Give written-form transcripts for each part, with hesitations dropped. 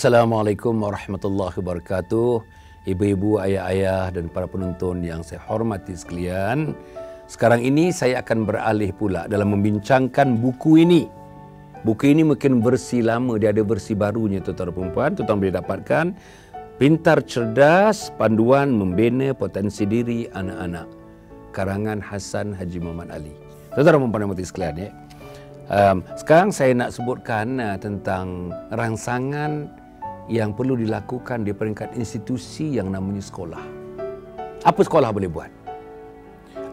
Assalamualaikum warahmatullahi wabarakatuh. Ibu-ibu, ayah-ayah dan para penonton yang saya hormati sekalian. Sekarang ini saya akan beralih pula dalam membincangkan buku ini. Buku ini mungkin versi lama, dia ada versi barunya tuan-tuan dan puan-puan. Tuan-tuan boleh dapatkan Pintar Cerdas, Panduan Membina Potensi Diri Anak-anak, karangan Hasan Haji Muhammad Ali. Tuan-tuan dan puan-puan yang berhormat sekalian, ya. Sekarang saya nak sebutkan tentang rangsangan yang perlu dilakukan di peringkat institusi yang namanya sekolah. Apa sekolah boleh buat?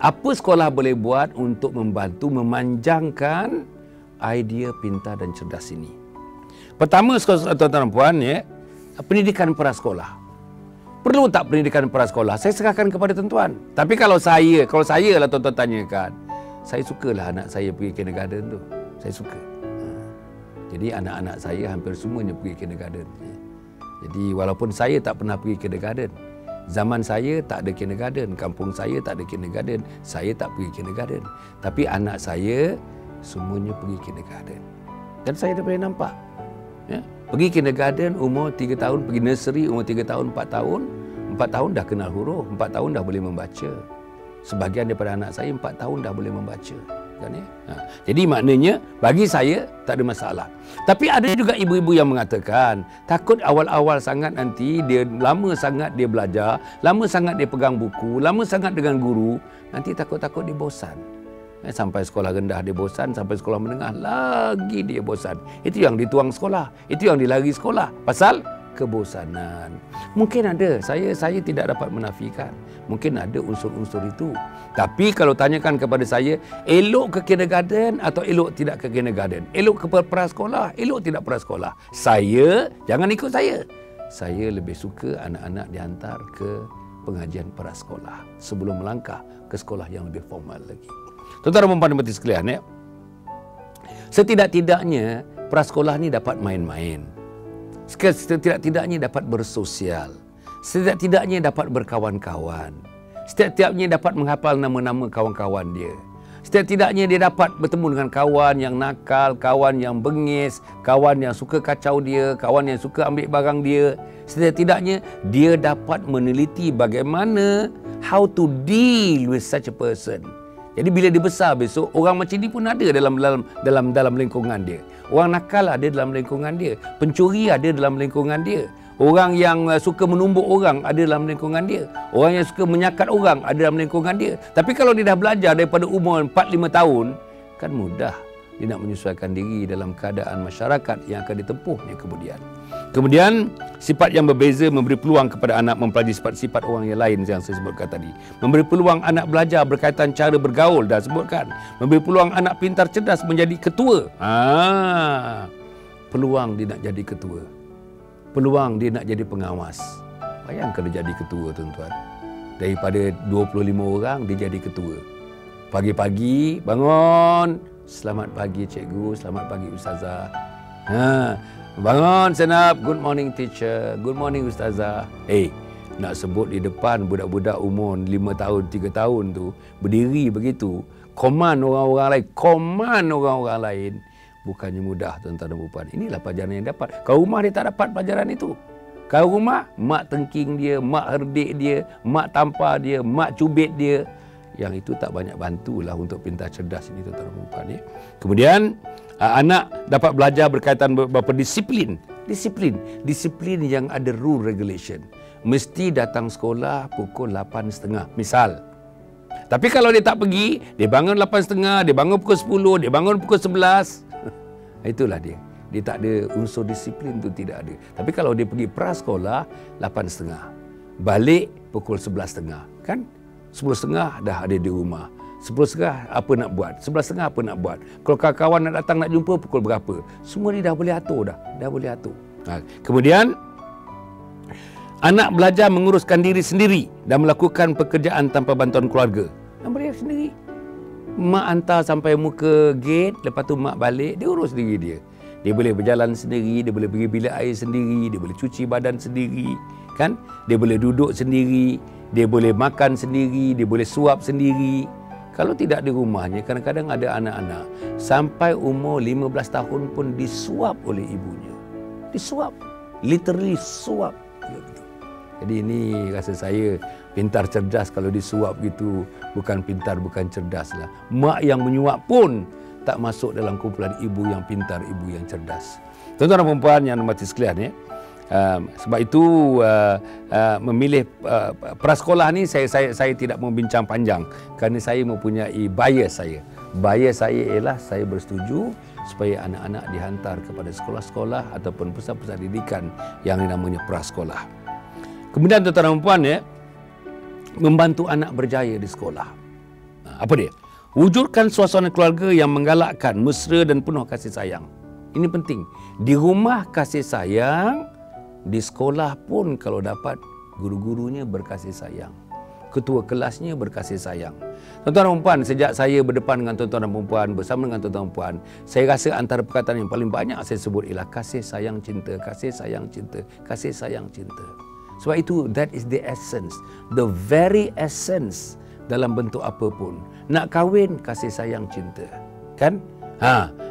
Apa sekolah boleh buat untuk membantu memanjangkan idea pintar dan cerdas ini? Pertama, tuan-tuan dan puan, ya, pendidikan prasekolah. Perlu tak pendidikan prasekolah? Saya serahkan kepada tuan-tuan. Tapi kalau saya lah tuan-tuan tanyakan, saya sukalah anak saya pergi kindergarten tu. Saya suka. Jadi anak-anak saya hampir semuanya pergi kindergarten. Jadi walaupun saya tak pernah pergi kindergarten, zaman saya tak ada kindergarten, kampung saya tak ada kindergarten, saya tak pergi kindergarten. Tapi anak saya semuanya pergi kindergarten. Dan saya dah boleh nampak. Ya, pergi kindergarten umur 3 tahun, pergi nursery umur 3 tahun, 4 tahun. 4 tahun dah kenal huruf, 4 tahun dah boleh membaca. Sebahagian daripada anak saya 4 tahun dah boleh membaca. Kan, ya? Jadi maknanya bagi saya tak ada masalah. Tapi ada juga ibu-ibu yang mengatakan takut awal-awal sangat nanti dia lama sangat dia belajar, lama sangat dia pegang buku, lama sangat dengan guru, nanti takut-takut dia bosan. Sampai sekolah rendah dia bosan, sampai sekolah menengah lagi dia bosan. Itu yang dituang sekolah, itu yang dilari sekolah. Pasal kebosanan. Mungkin ada, saya tidak dapat menafikan. Mungkin ada unsur-unsur itu. Tapi kalau tanyakan kepada saya, elok ke kindergarten atau elok tidak ke kindergarten? Elok ke prasekolah, elok tidak prasekolah? Saya, jangan ikut saya. Saya lebih suka anak-anak dihantar ke pengajian prasekolah sebelum melangkah ke sekolah yang lebih formal lagi. Tuan-tuan dan puan-puan sekalian, ya. Setidak-tidaknya prasekolah ni dapat main-main. Setidak-tidaknya dapat bersosial. Setidak-tidaknya dapat berkawan-kawan. Setidak-tidaknya dapat menghafal nama-nama kawan-kawan dia. Setidak-tidaknya dia dapat bertemu dengan kawan yang nakal, kawan yang bengis, kawan yang suka kacau dia, kawan yang suka ambil barang dia. Setidak-tidaknya dia dapat meneliti bagaimana how to deal with such a person. Jadi bila dia besar besok, orang macam ni pun ada dalam lingkungan dia. Orang nakal ada dalam lingkungan dia. Pencuri ada dalam lingkungan dia. Orang yang suka menumbuk orang ada dalam lingkungan dia. Orang yang suka menyakat orang ada dalam lingkungan dia. Tapi kalau dia dah belajar daripada umur 4-5 tahun, kan mudah dia nak menyesuaikan diri dalam keadaan masyarakat yang akan ditempuhnya kemudian. Kemudian, sifat yang berbeza memberi peluang kepada anak mempelajari sifat-sifat orang yang lain yang saya sebutkan tadi. Memberi peluang anak belajar berkaitan cara bergaul, dah sebutkan. Memberi peluang anak pintar cerdas menjadi ketua. Peluang dia nak jadi ketua. Peluang dia nak jadi pengawas. Bayangkan dia jadi ketua, tuan-tuan. Daripada 25 orang, dia jadi ketua. Pagi-pagi, bangun. Selamat pagi cikgu, selamat pagi ustazah. Bangun senap, good morning teacher, good morning ustazah. Nak sebut di depan budak-budak umur 5 tahun, 3 tahun tu, berdiri begitu, command orang-orang lain, bukannya mudah, tuan-tuan dan puan. Inilah pelajaran yang dapat. Kalau rumah dia tak dapat pelajaran itu. Kalau rumah, mak tengking dia, mak herdik dia, mak tampar dia, mak cubit dia. Yang itu tak banyak bantulah untuk pintar cerdas ini, tuan-tuan dan puan, ya. Kemudian anak dapat belajar berkaitan beberapa disiplin. Disiplin yang ada rule regulation. Mesti datang sekolah pukul 8.30 misal. Tapi kalau dia tak pergi, dia bangun 8.30, dia bangun pukul 10, dia bangun pukul 11. Itulah dia. Dia tak ada unsur disiplin tu, tidak ada. Tapi kalau dia pergi prasekolah 8.30, balik pukul 11.30, kan? 10.30 dah ada di rumah. 10.30 apa nak buat? 11.30 apa nak buat? Kalau kawan-kawan nak datang nak jumpa pukul berapa? Semua ni dah boleh atur dah. Dah boleh atur. Kemudian anak belajar menguruskan diri sendiri dan melakukan pekerjaan tanpa bantuan keluarga. Dia boleh sendiri. Mak hantar sampai muka gate, lepas tu mak balik, dia urus diri dia. Dia boleh berjalan sendiri, dia boleh pergi bilik air sendiri, dia boleh cuci badan sendiri, kan? Dia boleh duduk sendiri, dia boleh makan sendiri, dia boleh suap sendiri. Kalau tidak di rumahnya, kadang-kadang ada anak-anak sampai umur 15 tahun pun disuap oleh ibunya. Disuap. literally suap. Jadi ini rasa saya pintar cerdas kalau disuap gitu, bukan pintar, bukan cerdas lah. Mak yang menyuap pun tak masuk dalam kumpulan ibu yang pintar, ibu yang cerdas. Tuan-tuan dan puan yang hormati sekalian, ya. Sebab itu memilih prasekolah ni saya tidak membincang panjang kerana saya mempunyai bias saya. Bias saya ialah saya bersetuju supaya anak-anak dihantar kepada sekolah-sekolah ataupun pusat-pusat didikan yang dinamanya prasekolah. Kemudian tuan-tuan dan puan, ya, membantu anak berjaya di sekolah. Apa dia? Wujudkan suasana keluarga yang menggalakkan, mesra dan penuh kasih sayang. Ini penting. Di rumah kasih sayang, di sekolah pun kalau dapat guru-gurunya berkasih sayang. Ketua kelasnya berkasih sayang. Tuan-tuan dan puan, sejak saya berdepan dengan tuan-tuan dan puan, bersama dengan tuan-tuan dan puan, saya rasa antara perkataan yang paling banyak saya sebut ialah kasih sayang cinta, kasih sayang cinta, kasih sayang cinta. Sebab itu, that is the essence, the very essence dalam bentuk apapun. Nak kahwin, kasih sayang cinta. Kan?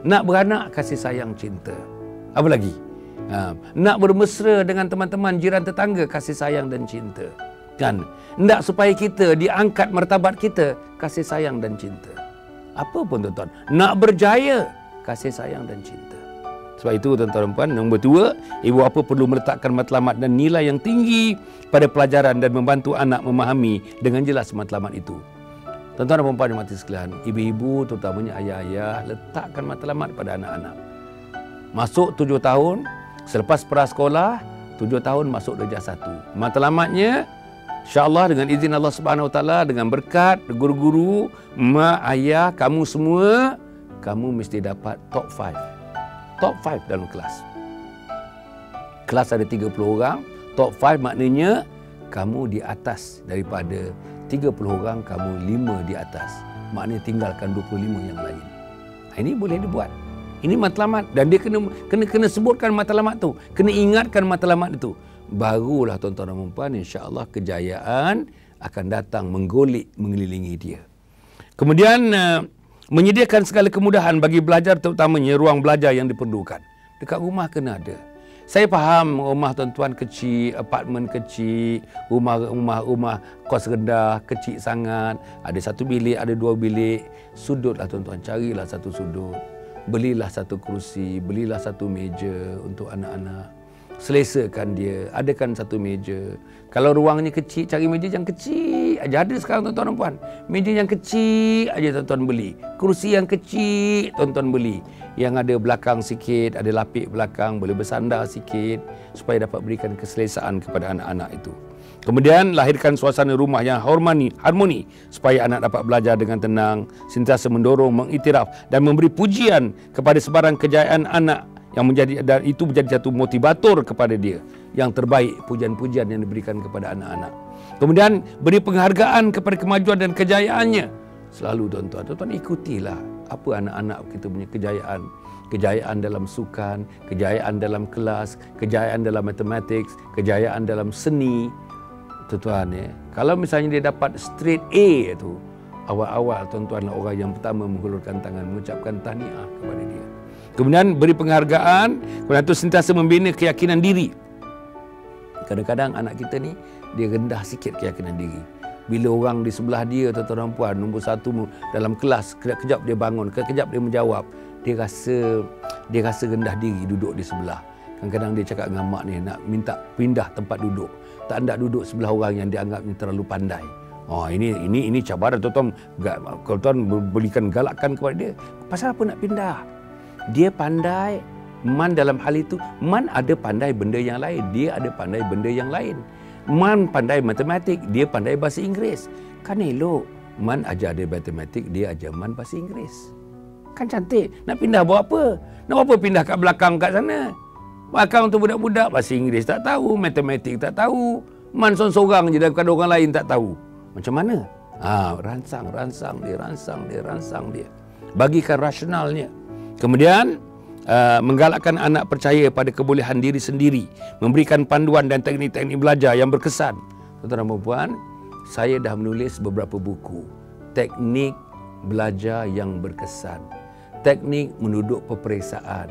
Nak beranak, kasih sayang cinta. Apa lagi? Nak bermesra dengan teman-teman, jiran tetangga, kasih sayang dan cinta. Kan? Nak supaya kita diangkat martabat kita, kasih sayang dan cinta. Apa pun tuan-tuan. Nak berjaya, kasih sayang dan cinta. Sebab itu tuan-tuan dan puan, nombor 2, ibu bapa perlu meletakkan matlamat dan nilai yang tinggi pada pelajaran dan membantu anak memahami dengan jelas matlamat itu. Tuan-tuan dan puan yang mati sekalian, ibu-ibu terutamanya ayah-ayah letakkan matlamat pada anak-anak. Masuk 7 tahun, selepas prasekolah 7 tahun masuk darjah 1. Matlamatnya insya-Allah dengan izin Allah Subhanahu Wa Taala, dengan berkat guru-guru, mak, ayah, kamu semua, kamu mesti dapat top 5. Top 5 dalam kelas. Kelas ada 30 orang, top 5 maknanya kamu di atas daripada 30 orang, kamu 5 di atas. Maknanya tinggalkan 25 yang lain. Ini boleh dibuat. Ini matlamat dan dia kena sebutkan matlamat tu, kena ingatkan matlamat itu. Barulah tuan-tuan dan puan, insya-Allah kejayaan akan datang menggolek mengelilingi dia. Kemudian menyediakan segala kemudahan bagi belajar, terutamanya ruang belajar yang diperlukan. Dekat rumah kena ada. Saya faham rumah tuan-tuan kecil, apartmen kecil, rumah kos rendah, kecil sangat. Ada 1 bilik, ada 2 bilik. Sudutlah tuan-tuan, carilah satu sudut. Belilah satu kerusi, belilah satu meja untuk anak-anak. Selesakan dia, adakan satu meja. Kalau ruangnya kecil, cari meja yang kecil aja. Ada sekarang tuan-tuan dan puan, meja yang kecil aja tuan-tuan beli. Kerusi yang kecil tuan-tuan beli. Yang ada belakang sikit, ada lapik belakang, boleh bersandar sikit supaya dapat berikan keselesaan kepada anak-anak itu. Kemudian lahirkan suasana rumah yang harmoni supaya anak dapat belajar dengan tenang, sentiasa mendorong, mengiktiraf dan memberi pujian kepada sebarang kejayaan anak yang dan itu menjadi satu motivator kepada dia. Yang terbaik, pujian-pujian yang diberikan kepada anak-anak. Kemudian beri penghargaan kepada kemajuan dan kejayaannya. Selalu tuan-tuan ikutilah apa anak-anak kita punya kejayaan. Kejayaan dalam sukan, kejayaan dalam kelas, kejayaan dalam matematik, kejayaan dalam seni. Tuan-tuan, kalau misalnya dia dapat straight A itu, awal-awal tuan-tuanlah orang yang pertama menghulurkan tangan, mengucapkan tahniah kepada dia. Kemudian beri penghargaan, kemudian itu sentiasa membina keyakinan diri. Kadang-kadang anak kita ni, dia rendah sikit keyakinan diri. Bila orang di sebelah dia, tuan-tuan dan puan, nombor 1 dalam kelas, kejap dia bangun, kejap dia menjawab, dia rasa rendah diri duduk di sebelah. Kadang-kadang dia cakap dengan mak ni, nak minta pindah tempat duduk. Tak nak duduk sebelah orang yang dianggapnya terlalu pandai. Ini cabaran tuan-tuan. Kalau tuan berikan galakan kepada dia, pasal apa nak pindah? Dia pandai, Man dalam hal itu, Man ada pandai benda yang lain, dia ada pandai benda yang lain. Man pandai matematik, dia pandai bahasa Inggeris. Kan elok, Man ajar dia matematik, dia ajar Man bahasa Inggeris. Kan cantik. Nak pindah buat apa? Nak apa pindah kat belakang kat sana? Belakang tu budak-budak bahasa Inggeris tak tahu, matematik tak tahu. Man seorang je daripada orang lain tak tahu. Macam mana? Rangsang dia. Bagikan rasionalnya. Kemudian menggalakkan anak percaya pada kebolehan diri sendiri, memberikan panduan dan teknik-teknik belajar yang berkesan. Tuan-tuan dan puan, saya dah menulis beberapa buku. Teknik belajar yang berkesan, teknik menduduk peperiksaan,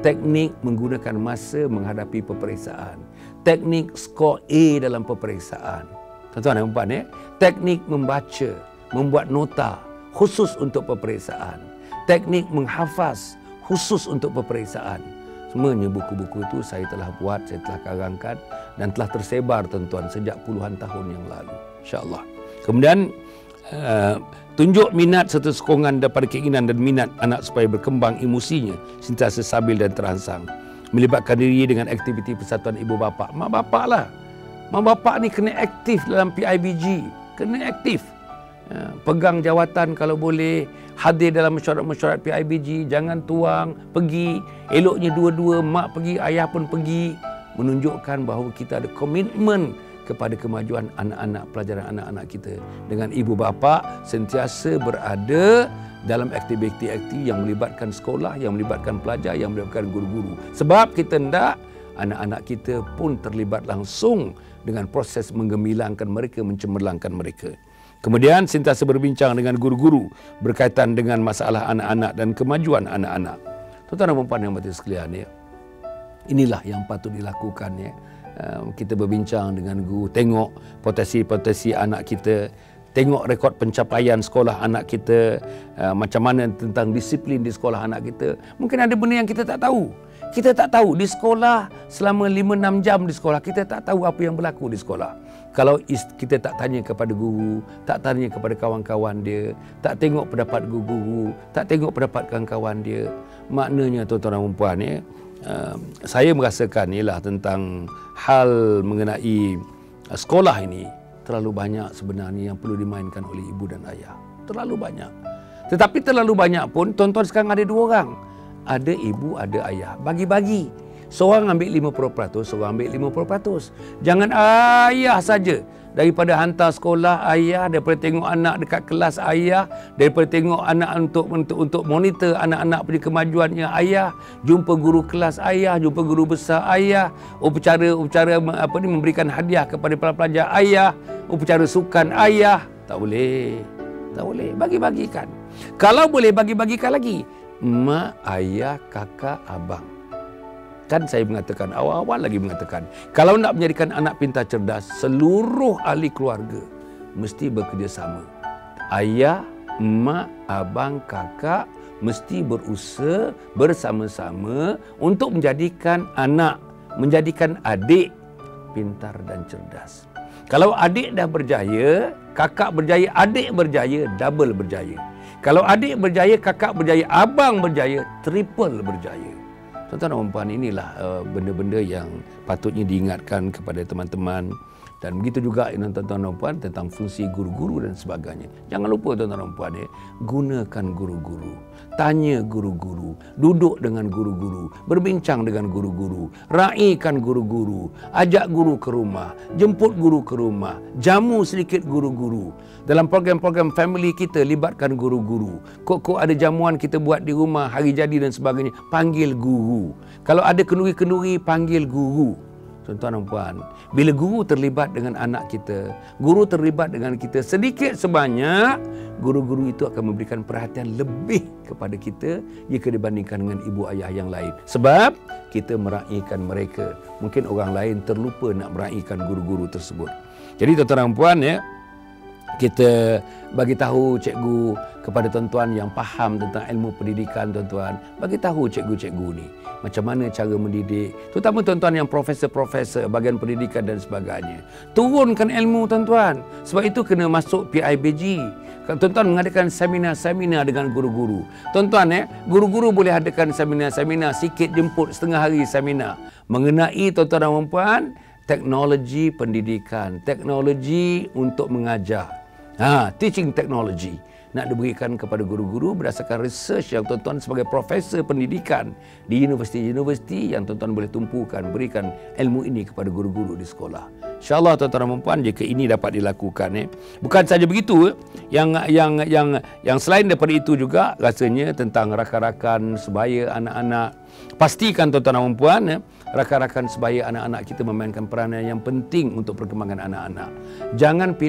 teknik menggunakan masa menghadapi peperiksaan, teknik skor A dalam peperiksaan. Tuan-tuan dan puan, teknik membaca, membuat nota khusus untuk peperiksaan, teknik menghafaz khusus untuk peperiksaan. Semuanya buku-buku itu saya telah buat, saya telah karangkan dan telah tersebar tuan-tuan sejak puluhan tahun yang lalu, insya-Allah. Kemudian tunjuk minat serta sokongan daripada keinginan dan minat anak supaya berkembang emosinya sentiasa stabil dan terangsang. Melibatkan diri dengan aktiviti persatuan ibu bapa. Mak bapak lah. Mak bapak ni kena aktif dalam PIBG. Kena aktif. Pegang jawatan kalau boleh. Hadir dalam mesyuarat-mesyuarat PIBG. Jangan tuang. Pergi. Eloknya dua-dua. Mak pergi, ayah pun pergi. Menunjukkan bahawa kita ada komitmen kepada kemajuan anak-anak, pelajaran anak-anak kita. Dengan ibu bapa sentiasa berada dalam aktiviti-aktiviti yang melibatkan sekolah, yang melibatkan pelajar, yang melibatkan guru-guru. Sebab kita hendak anak-anak kita pun terlibat langsung dengan proses menggemilangkan mereka, mencemerlangkan mereka. Kemudian sentiasa berbincang dengan guru-guru berkaitan dengan masalah anak-anak dan kemajuan anak-anak. Tuan-tuan dan puan yang berhormat sekalian, inilah yang patut dilakukan. Kita berbincang dengan guru, tengok potensi-potensi anak kita, tengok rekod pencapaian sekolah anak kita, macam mana tentang disiplin di sekolah anak kita. Mungkin ada benda yang kita tak tahu. Kita tak tahu di sekolah selama 5-6 jam di sekolah, kita tak tahu apa yang berlaku di sekolah. Kalau kita tak tanya kepada guru, tak tanya kepada kawan-kawan dia, tak tengok pendapat guru-guru, tak tengok pendapat kawan-kawan dia, maknanya tuan-tuan dan puan, saya merasakan ialah tentang hal mengenai sekolah ini terlalu banyak sebenarnya yang perlu dimainkan oleh ibu dan ayah. Terlalu banyak. Tetapi terlalu banyak pun tuan-tuan sekarang ada 2 orang. Ada ibu, ada ayah. Bagi-bagi. Seorang ambil 50%, seorang ambil 50%. Jangan ayah saja. Daripada hantar sekolah ayah, daripada tengok anak dekat kelas ayah, daripada tengok anak untuk monitor anak-anak punya kemajuannya ayah, jumpa guru kelas ayah, jumpa guru besar ayah, upacara memberikan hadiah kepada pelajar ayah, upacara sukan ayah. Tak boleh. Tak boleh. Bagi-bagikan. Kalau boleh bagi-bagikan lagi, mak, ayah, kakak, abang. Kan saya mengatakan, awal-awal lagi mengatakan, kalau nak menjadikan anak pintar cerdas, seluruh ahli keluarga mesti bekerjasama. Ayah, mak, abang, kakak mesti berusaha bersama-sama untuk menjadikan anak, menjadikan adik pintar dan cerdas. Kalau adik dah berjaya, kakak berjaya, adik berjaya, double berjaya. Kalau adik berjaya, kakak berjaya, abang berjaya, triple berjaya. Tuan-tuan dan puan, inilah benda-benda yang patutnya diingatkan kepada teman-teman. Dan begitu juga tuan-tuan dan puan tentang fungsi guru-guru dan sebagainya. Jangan lupa tuan-tuan dan puan, gunakan guru-guru. Tanya guru-guru, duduk dengan guru-guru, berbincang dengan guru-guru, raikan guru-guru, ajak guru ke rumah, jemput guru ke rumah, jamu sedikit guru-guru. Dalam program-program family kita, libatkan guru-guru. Kok ada jamuan kita buat di rumah, hari jadi dan sebagainya, panggil guru. Kalau ada kenduri-kenduri, panggil guru. Tuan-tuan dan puan, bila guru terlibat dengan anak kita, guru terlibat dengan kita sedikit sebanyak, guru-guru itu akan memberikan perhatian lebih kepada kita jika dibandingkan dengan ibu ayah yang lain. Sebab kita meraihkan mereka. Mungkin orang lain terlupa nak meraihkan guru-guru tersebut. Jadi tuan-tuan dan puan, kita bagi tahu cikgu kepada tuan-tuan yang faham tentang ilmu pendidikan, tuan-tuan, bagi tahu cikgu-cikgu ni macam mana cara mendidik, terutama tuan-tuan yang profesor-profesor bahagian pendidikan dan sebagainya. Turunkan ilmu tuan-tuan. Sebab itu kena masuk PIBG. Tuan-tuan mengadakan seminar-seminar dengan guru-guru. Tuan-tuan, guru-guru boleh adakan seminar-seminar, sikit jemput setengah hari seminar mengenai tuan-tuan dan puan teknologi pendidikan, teknologi untuk mengajar. Teaching technology nak diberikan kepada guru-guru berdasarkan research yang tuan-tuan sebagai profesor pendidikan di universiti-universiti yang tuan-tuan boleh tumpukan, berikan ilmu ini kepada guru-guru di sekolah. InsyaAllah tuan-tuan dan puan, jika ini dapat dilakukan, bukan saja begitu, yang selain daripada itu juga rasanya tentang rakan-rakan sebaya anak-anak. Pastikan tuan-tuan dan puan, rakan-rakan sebaya anak-anak kita memainkan peranan yang penting untuk perkembangan anak-anak. Jangan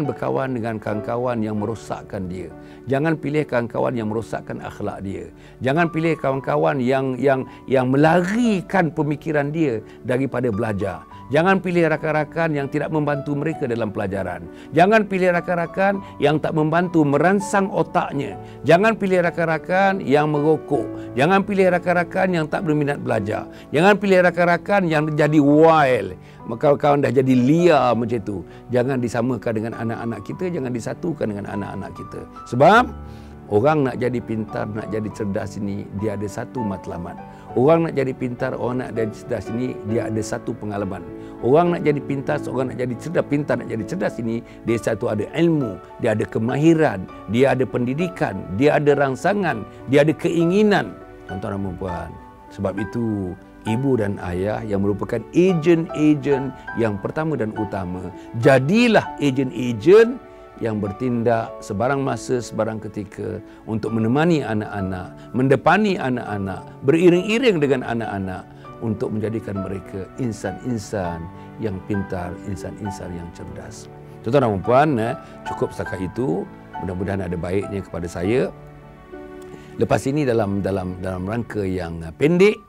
berkawan dengan kawan-kawan yang merosakkan dia. Jangan pilih kawan-kawan yang merosakkan akhlak dia. Jangan pilih kawan-kawan yang melarikan pemikiran dia daripada belajar. Jangan pilih rakan-rakan yang tidak membantu mereka dalam pelajaran. Jangan pilih rakan-rakan yang tak membantu merangsang otaknya. Jangan pilih rakan-rakan yang merokok. Jangan pilih rakan-rakan yang tak berminat belajar. Jangan pilih rakan-rakan yang jadi wild. Kawan-kawan dah jadi liar macam itu. Jangan disamakan dengan anak-anak kita, jangan disatukan dengan anak-anak kita. Sebab orang nak jadi pintar, nak jadi cerdas ini, dia ada satu matlamat. Orang nak jadi pintar, orang nak jadi cerdas ini, dia ada satu pengalaman. Orang nak jadi pintar, orang nak jadi cerdas, pintar nak jadi cerdas ini, dia satu ada ilmu, dia ada kemahiran, dia ada pendidikan, dia ada rangsangan, dia ada keinginan. Tuan-tuan dan puan, sebab itu ibu dan ayah yang merupakan ejen-ejen yang pertama dan utama, jadilah ejen-ejen yang bertindak sebarang masa, sebarang ketika untuk menemani anak-anak, mendepani anak-anak, beriring-iring dengan anak-anak untuk menjadikan mereka insan-insan yang pintar, insan-insan yang cerdas. Tuan-tuan dan puan, cukup setakat itu. Mudah-mudahan ada baiknya kepada saya. Lepas ini dalam rangka yang pendek,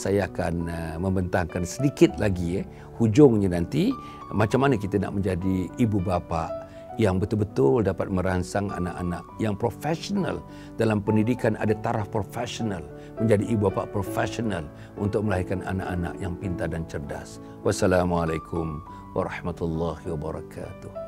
saya akan membentangkan sedikit lagi hujungnya nanti macam mana kita nak menjadi ibu bapa yang betul-betul dapat merangsang anak-anak yang profesional dalam pendidikan, ada taraf profesional, menjadi ibu bapa profesional untuk melahirkan anak-anak yang pintar dan cerdas. Wassalamualaikum warahmatullahi wabarakatuh.